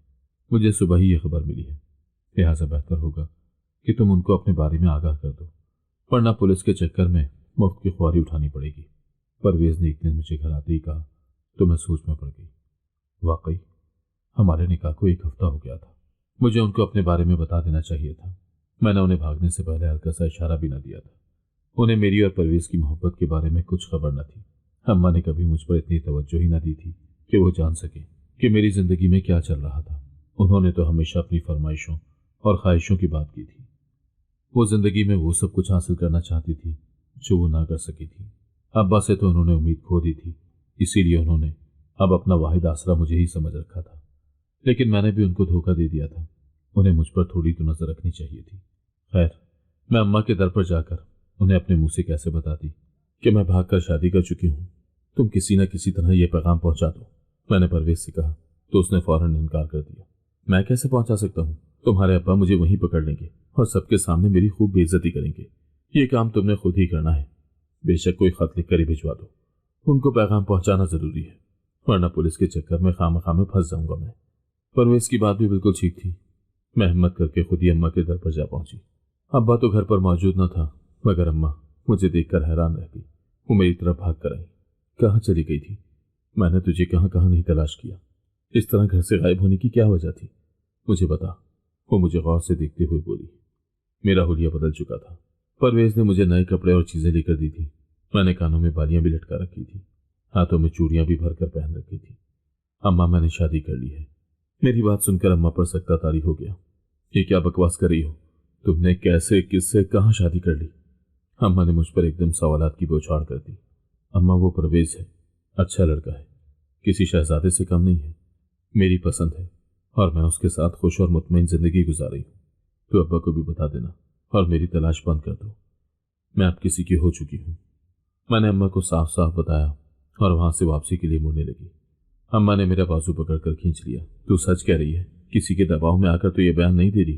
मुझे सुबह ही यह खबर मिली है, लिहाजा बेहतर होगा कि तुम उनको अपने बारे में आगाह कर दो, वरना पुलिस के चक्कर में मुफ्त की ख्वारी उठानी पड़ेगी। परवेज ने एक दिन मुझे घर आते ही कहा तो मैं सोच में पड़ गई। वाकई हमारे निकाह को 1 हफ्ता हो गया था। मुझे उनको अपने बारे में बता देना चाहिए था। मैंने उन्हें भागने से पहले हल्का सा इशारा भी न दिया था। उन्हें मेरी और परवेज की मोहब्बत के बारे में कुछ खबर न थी। अम्मा ने कभी मुझ पर इतनी तवज्जो ही न दी थी कि वो जान सके कि मेरी जिंदगी में क्या चल रहा था। उन्होंने तो हमेशा अपनी फरमाइशों और ख्वाहिशों की बात की थी। वो जिंदगी में वो सब कुछ हासिल करना चाहती थी जो वो ना कर सकी थी। अब्बा से तो उन्होंने उम्मीद खो दी थी, इसीलिए उन्होंने अब अपना वाहिद आसरा मुझे ही समझ रखा था। लेकिन मैंने भी उनको धोखा दे दिया था। उन्हें मुझ पर थोड़ी तो नजर रखनी चाहिए थी। खैर, मैं अम्मा के दर पर जाकर उन्हें अपने मुंह से कैसे बताती कि मैं भागकर शादी कर चुकी हूँ। तुम किसी न किसी तरह यह पैगाम पहुंचा दो, मैंने परवेज से कहा, तो उसने फौरन इनकार कर दिया। मैं कैसे पहुंचा सकता हूँ? तुम्हारे अब्बा मुझे वहीं पकड़ लेंगे और सबके सामने मेरी खूब बेइज्जती करेंगे। ये काम तुमने खुद ही करना है। बेशक कोई खत लिख कर ही भिजवा दो, उनको पैगाम पहुंचाना जरूरी है, वरना पुलिस के चक्कर में खामखा में फंस जाऊंगा मैं। परवेज की बात भी बिल्कुल ठीक थी। मैं हिम्मत करके खुद ही अम्मा के दर पर जा पहुंची। अब्बा तो घर पर मौजूद न था, मगर अम्मा मुझे देखकर हैरान रह गई। वो मेरी तरफ भाग कर आई। कहाँ चली गई थी? मैंने तुझे कहाँ कहाँ नहीं तलाश किया। इस तरह घर से गायब होने की क्या वजह थी? मुझे बता। वो मुझे गौर से देखते हुए बोली। मेरा हुलिया बदल चुका था। परवेज ने मुझे नए कपड़े और चीजें लेकर दी थी। मैंने कानों में बालियां भी लटका रखी थी, हाथों में चूड़ियां भी भरकर पहन रखी थी। अम्मा, मैंने शादी कर ली है। मेरी बात सुनकर अम्मा पर सख्ता तारी हो गया। ये क्या बकवास कर रही हो? तुमने कैसे, किससे, कहाँ शादी कर ली? अम्मा ने मुझ पर एकदम सवालात की बौछार कर दी। अम्मा, वो परवेज है, अच्छा लड़का है, किसी शहजादे से कम नहीं है, मेरी पसंद है और मैं उसके साथ खुश और मुतमईन जिंदगी गुजार रही हूँ। तो अब्बा को भी बता देना और मेरी तलाश बंद कर दो। मैं अब किसी की हो चुकी हूँ। मैंने अम्मा को साफ साफ बताया और वहां से वापसी के लिए मुड़ने लगी। अम्मा ने मेरा बाजू पकड़कर खींच लिया। तू सच कह रही है? किसी के दबाव में आकर तो ये बयान नहीं दे रही?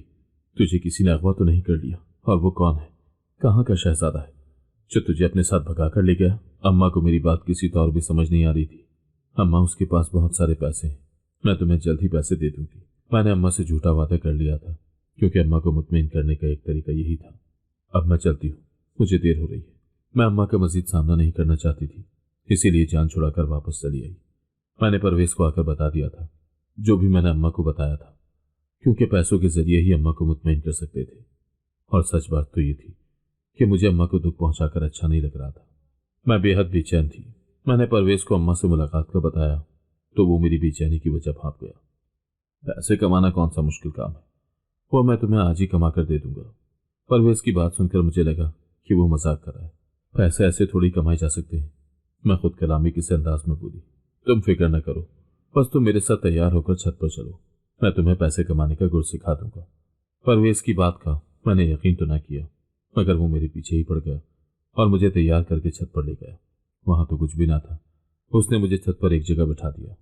तुझे किसी ने अगवा तो नहीं कर लिया? और वो कौन है? कहाँ का शहजादा है जो तुझे अपने साथ भगा कर ले गया? अम्मा को मेरी बात किसी तौर भी समझ नहीं आ रही थी। अम्मा, उसके पास बहुत सारे पैसे हैं, मैं तुम्हें जल्द ही पैसे दे दूंगी। मैंने अम्मा से झूठा वादा कर लिया था, क्योंकि अम्मा को मुतमईन करने का एक तरीका यही था। अब मैं चलती हूँ, मुझे देर हो रही है। मैं अम्मा का मजीद सामना नहीं करना चाहती थी, इसीलिए जान छुड़ाकर वापस चली आई। मैंने परवेज को आकर बता दिया था जो भी मैंने अम्मा को बताया था, क्योंकि पैसों के जरिए ही अम्मा को मुतमईन कर सकते थे। और सच बात तो ये थी कि मुझे अम्मा को दुख पहुंचाकर अच्छा नहीं लग रहा था। मैं बेहद बेचैन थी। मैंने परवेज को अम्मा से मुलाकात का बताया तो वो मेरी बेचैनी की वजह भाप गया। पैसे कमाना कौन सा मुश्किल काम है, वो मैं तुम्हें आज ही कमा कर दे दूंगा। परवेज की बात सुनकर मुझे लगा कि वो मजाक कर रहा है। पैसे ऐसे थोड़ी कमाए जा सकते हैं। मैं खुद कलामी किसी अंदाज में बोली। तुम फिक्र न करो, बस तुम मेरे साथ तैयार होकर छत पर चलो, मैं तुम्हें पैसे कमाने का गुर सिखा दूंगा। परवेज की बात का मैंने यकीन तो न किया, मगर वो मेरे पीछे ही पड़ गया और मुझे तैयार करके छत पर ले गया। वहां तो कुछ भी ना था। उसने मुझे छत पर एक जगह बैठा दिया।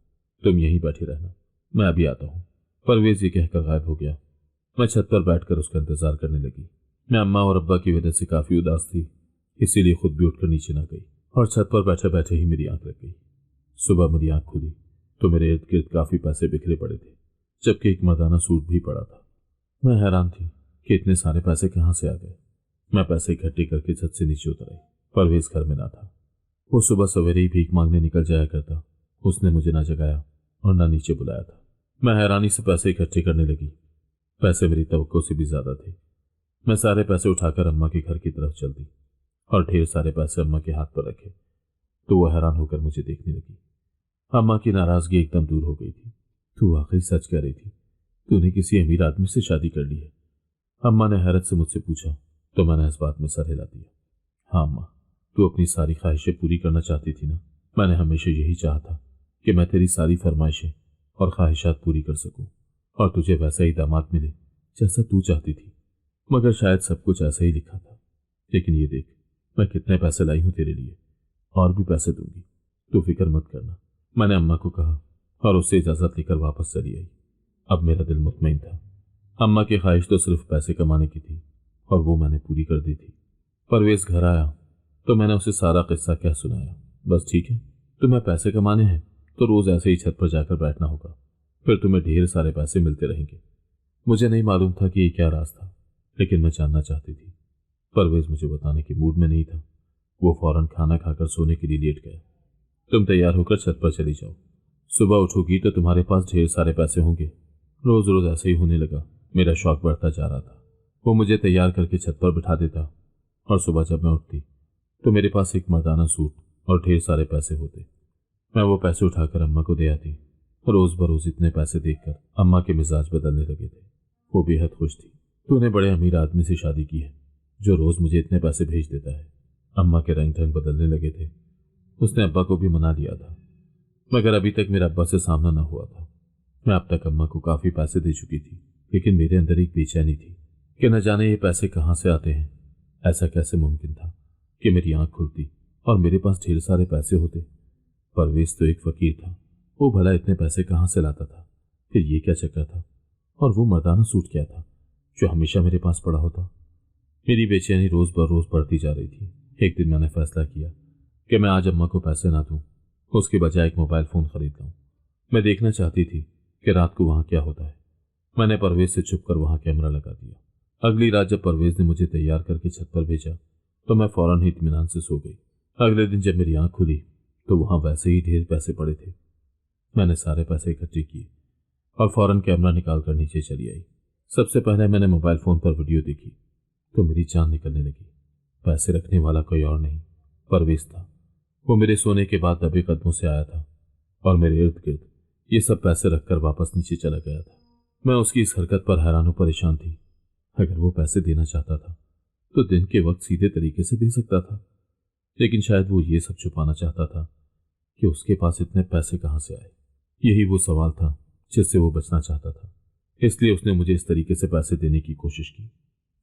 तुम यहीं बैठे रहना, मैं अभी आता हूँ। परवेज ये कहकर गायब हो गया। मैं छत पर बैठकर उसका इंतजार करने लगी। मैं अम्मा और अब्बा की वजह से काफी उदास थी, इसीलिए खुद भी उठकर नीचे न गई और छत पर बैठे बैठे ही मेरी आंख लग गई। सुबह मेरी आंख खुली तो मेरे इर्द गिर्द काफी पैसे बिखरे पड़े थे, जबकि एक मर्दाना सूट भी पड़ा था। मैं हैरान थी कि इतने सारे पैसे कहाँ से आ गए। मैं पैसे इकट्ठे करके छत से नीचे उतर आई। परवेज घर में ना था। वो सुबह सवेरे ही भीख मांगने निकल जाया करता उसने मुझे ना जगाया और ना नीचे बुलाया था। मैं हैरानी से पैसे इकट्ठे करने लगी। पैसे मेरी तवक्को से भी ज्यादा थे। मैं सारे पैसे उठाकर अम्मा के घर की तरफ चल दी और ढेर सारे पैसे अम्मा के हाथ पर रखे तो वो हैरान होकर मुझे देखने लगी। अम्मा की नाराजगी एकदम दूर हो गई थी। तू वाकई सच कह रही थी, तूने किसी अमीर आदमी से शादी कर ली है? अम्मा ने हैरत से मुझसे पूछा तो मैंने इस बात में सर हिला दिया। हाँ अम्मा, तू अपनी सारी ख्वाहिशें पूरी करना चाहती थी ना। मैंने हमेशा यही चाहा था कि मैं तेरी सारी फरमाइशें और ख्वाहिशात पूरी कर सकूं और तुझे वैसा ही दामाद मिले जैसा तू चाहती थी। मगर शायद सब कुछ ऐसा ही लिखा था। लेकिन ये देख, मैं कितने पैसे लाई हूं तेरे लिए, और भी पैसे दूंगी, तू फिक्र मत करना। मैंने अम्मा को कहा और उससे इजाजत लेकर वापस चली आई। अब मेरा दिल मुतमईन था। अम्मा की ख्वाहिश तो सिर्फ पैसे कमाने की थी और वो मैंने पूरी कर दी थी। परवेज घर आया तो मैंने उसे सारा किस्सा क्या सुनाया। बस ठीक है, तुम्हें पैसे कमाने हैं तो रोज ऐसे ही छत पर जाकर बैठना होगा, फिर तुम्हें ढेर सारे पैसे मिलते रहेंगे। मुझे नहीं मालूम था कि ये क्या राज था, लेकिन मैं जानना चाहती थी। परवेज मुझे बताने के मूड में नहीं था। वो फौरन खाना खाकर सोने के लिए लेट गया। तुम तैयार होकर छत पर चली जाओ, सुबह उठोगी तो तुम्हारे पास ढेर सारे पैसे होंगे। रोज रोज ऐसे ही होने लगा। मेरा शौक बढ़ता जा रहा था। वो मुझे तैयार करके छत पर बिठा देता और सुबह जब मैं उठती तो मेरे पास एक मर्दाना सूट और ढेर सारे पैसे होते। मैं वो पैसे उठाकर अम्मा को दे आती। रोज बरोज इतने पैसे देखकर अम्मा के मिजाज बदलने लगे थे। वो बेहद खुश थी। तूने बड़े अमीर आदमी से शादी की है जो रोज मुझे इतने पैसे भेज देता है। अम्मा के रंग ढंग बदलने लगे थे। उसने अब्बा को भी मना लिया था, मगर अभी तक मेरा अब्बा से सामना न हुआ था। मैं अब तक अम्मा को काफी पैसे दे चुकी थी, लेकिन मेरे अंदर एक बेचैनी थी कि न जाने ये पैसे कहाँ से आते हैं। ऐसा कैसे मुमकिन था कि मेरी आंख खुलती और मेरे पास ढेर सारे पैसे होते। परवेज तो एक फकीर था, वो भला इतने पैसे कहाँ से लाता था? फिर ये क्या चक्कर था? और वो मर्दाना सूट क्या था जो हमेशा मेरे पास पड़ा होता? मेरी बेचैनी रोज बर रोज बढ़ती जा रही थी। एक दिन मैंने फैसला किया कि मैं आज अम्मा को पैसे ना दूं, उसके बजाय एक मोबाइल फोन खरीद लूं। मैं देखना चाहती थी कि रात को वहां क्या होता है। मैंने परवेज से छुपकर वहां कैमरा लगा दिया। अगली रात जब परवेज ने मुझे तैयार करके छत पर भेजा तो मैं फौरन ही इत्मीनान से सो गई। अगले दिन जब मेरी आंख खुली तो वहां वैसे ही ढेर पैसे पड़े थे। मैंने सारे पैसे इकट्ठे किए और फौरन कैमरा निकालकर नीचे चली आई। सबसे पहले मैंने मोबाइल फोन पर वीडियो देखी तो मेरी जान निकलने लगी। पैसे रखने वाला कोई और नहीं, परवेज था। वो मेरे सोने के बाद दबे कदमों से आया था और मेरे इर्द गिर्द ये सब पैसे रखकर वापस नीचे चला गया था। मैं उसकी इस हरकत पर हैरान परेशान थी। अगर वो पैसे देना चाहता था तो दिन के वक्त सीधे तरीके से दे सकता था, लेकिन शायद वो ये सब छुपाना चाहता था कि उसके पास इतने पैसे कहां से आए। यही वो सवाल था जिससे वो बचना चाहता था, इसलिए उसने मुझे इस तरीके से पैसे देने की कोशिश की।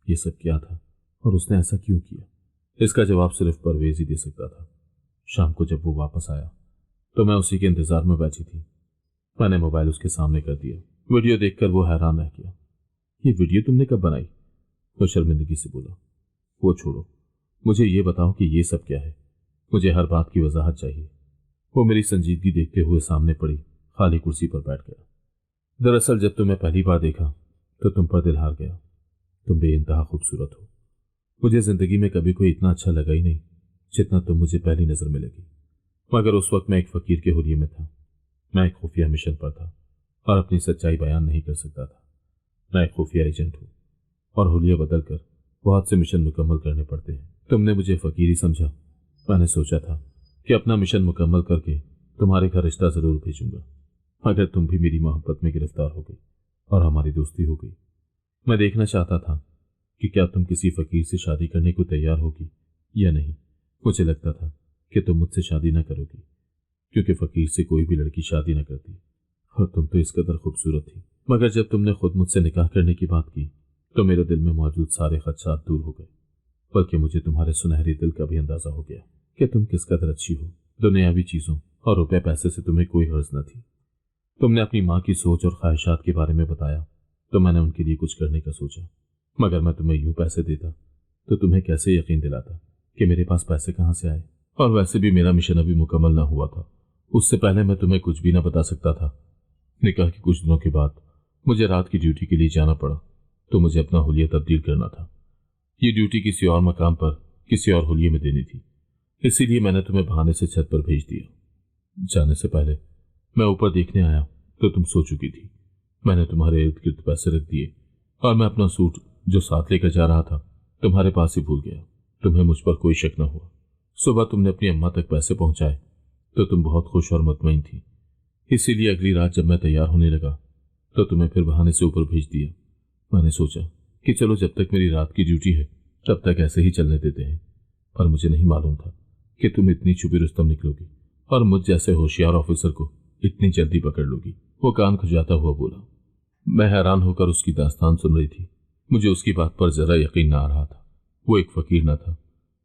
ये सब क्या था और उसने ऐसा क्यों किया? इसका जवाब सिर्फ परवेज ही दे सकता था। शाम को जब वो वापस आया तो मैं उसी के इंतजार में बैठी थी। मैंने मोबाइल उसके सामने कर दिया। वीडियो देखकर वो हैरान रह गया। ये वीडियो तुमने कब बनाई? वो शर्मिंदगी से बोला। वो छोड़ो, मुझे ये बताओ कि ये सब क्या है। मुझे हर बात की वजाहत चाहिए। वो मेरी संजीदगी देखते हुए सामने पड़ी खाली कुर्सी पर बैठ गया। दरअसल जब तुम्हें पहली बार देखा तो तुम पर दिल हार गया। तुम बेइंतहा खूबसूरत हो। मुझे जिंदगी में कभी कोई इतना अच्छा लगा ही नहीं जितना तुम मुझे पहली नजर में लगी। मगर उस वक्त मैं एक फकीर के हुलिये में था। मैं एक खुफिया मिशन पर था और अपनी सच्चाई बयान नहीं कर सकता था। मैं एक खुफिया एजेंट हूँ और हुलिया बदलकर बहुत से मिशन मुकम्मल करने पड़ते हैं। तुमने मुझे फकीर ही समझा। मैंने सोचा था कि अपना मिशन मुकम्मल करके तुम्हारे घर रिश्ता जरूर भेजूंगा, मगर तुम भी मेरी मोहब्बत में गिरफ्तार हो गई और हमारी दोस्ती हो गई। मैं देखना चाहता था कि क्या तुम किसी फकीर से शादी करने को तैयार होगी या नहीं। मुझे लगता था कि तुम मुझसे शादी न करोगी, क्योंकि फकीर से कोई भी लड़की शादी न करती और तुम तो इस कदर खूबसूरत थी। मगर जब तुमने खुद मुझसे निकाह करने की बात की तो मेरे दिल में मौजूद सारे खदशात दूर हो गए, बल्कि मुझे तुम्हारे सुनहरे दिल का भी अंदाजा हो गया कि तुम किस कदर अच्छी हो। दुनियावी चीजों और रुपए पैसे से तुम्हें कोई गर्ज न थी। तुमने अपनी माँ की सोच और ख्वाहिशात के बारे में बताया तो मैंने उनके लिए कुछ करने का सोचा, मगर मैं तुम्हें यूं पैसे देता तो तुम्हें कैसे यकीन दिलाता कि मेरे पास पैसे कहाँ से आए। और वैसे भी मेरा मिशन अभी मुकम्मल ना हुआ था। उससे पहले मैं तुम्हें कुछ भी ना बता सकता था। निकाह के कुछ दिनों के बाद मुझे रात की ड्यूटी के लिए जाना पड़ा तो मुझे अपना हुलिया तब्दील करना था। ये ड्यूटी किसी और मकाम पर किसी और हुलिये में देनी थी, इसीलिए मैंने तुम्हें बहाने से छत पर भेज दिया। जाने से पहले मैं ऊपर देखने आया तो तुम सो चुकी थी। मैंने तुम्हारे इर्द गिर्द पैसे रख दिए और मैं अपना सूट जो साथ लेकर जा रहा था तुम्हारे पास ही भूल गया। तुम्हें मुझ पर कोई शक न हुआ। सुबह तुमने अपनी अम्मा तक पैसे पहुंचाए तो तुम बहुत खुश और मुतमईन थी। इसीलिए अगली रात जब मैं तैयार होने लगा तो तुम्हें फिर बहाने से ऊपर भेज दिया। मैंने सोचा कि चलो जब तक मेरी रात की ड्यूटी है तब तक ऐसे ही चलने देते हैं, पर मुझे नहीं मालूम था कि तुम इतनी छुपी रुस्तम निकलोगी और मुझ जैसे होशियार ऑफिसर को इतनी जल्दी पकड़ लोगी। वो कान खुजाता हुआ बोला। मैं हैरान होकर उसकी दास्तान सुन रही थी। मुझे उसकी बात पर जरा यकीन न आ रहा था। वो एक फकीर न था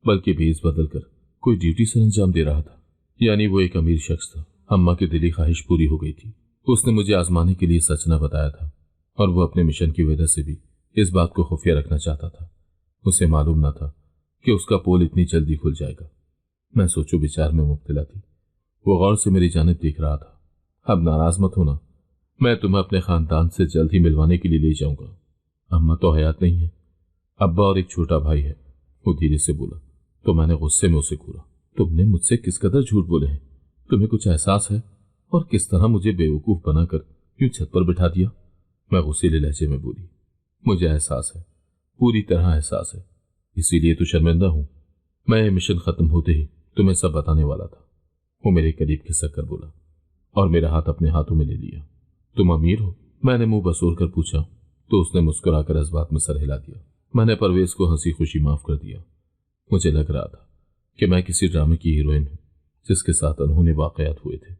बल्कि भेस बदल कर कोई ड्यूटी सर अंजाम दे रहा था। यानी वो एक अमीर शख्स था। अम्मा की दिली ख्वाहिश पूरी हो गई थी। उसने मुझे आजमाने के लिए सच न बताया था और वो अपने मिशन की वजह से भी इस बात को खुफिया रखना चाहता था। उसे मालूम न था कि उसका पोल इतनी जल्दी खुल जाएगा। मैं सोचो विचार में मुब्तला थी। वो गौर से मेरी जानिब देख रहा था। अब नाराज मत होना, मैं तुम्हें अपने खानदान से जल्द ही मिलवाने के लिए ले जाऊंगा। अम्मा तो हयात नहीं है, अब्बा और एक छोटा भाई है। वो धीरे से बोला। तो मैंने गुस्से में उसे घूरा। तुमने मुझसे किस कदर झूठ बोले हैं? तुम्हें कुछ एहसास है? और किस तरह मुझे बेवकूफ बनाकर यूं छत पर बिठा दिया? मैं गुस्सीले लहजे में बोली। मुझे एहसास है, पूरी तरह एहसास है, इसीलिए तो शर्मिंदा हूं। मैं ये मिशन खत्म होते ही तुम्हें सब बताने वाला था। वो मेरे करीब खिसक कर बोला और मेरा हाथ अपने हाथों में ले लिया। तुम अमीर हो? मैंने मुंह बसोर कर पूछा तो उसने मुस्कुराकर इस बात में सर हिला दिया। मैंने परवेज को हंसी खुशी माफ कर दिया। मुझे लग रहा था कि मैं किसी ड्रामे की हीरोइन हूं जिसके साथ अनहोने वाकयात हुए थे।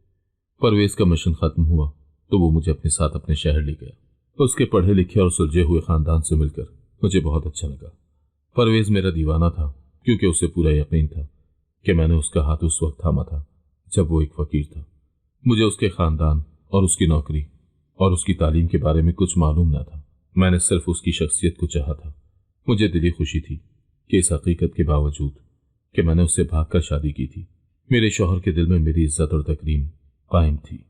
परवेज का मिशन खत्म हुआ तो वो मुझे अपने साथ अपने शहर ले गया। उसके पढ़े लिखे और सुलझे हुए खानदान से मिलकर मुझे बहुत अच्छा लगा। परवेज मेरा दीवाना था क्योंकि उसे पूरा यकीन था कि मैंने उसका हाथ उस वक्त थामा था जब वो एक फकीर था। मुझे उसके खानदान और उसकी नौकरी और उसकी तालीम के बारे में कुछ मालूम न था। मैंने सिर्फ उसकी शख्सियत को चाहा था। मुझे दिली खुशी थी कि इस हकीकत के बावजूद कि मैंने उससे भागकर शादी की थी, मेरे शौहर के दिल में मेरी इज्जत और तकरीम कायम थी।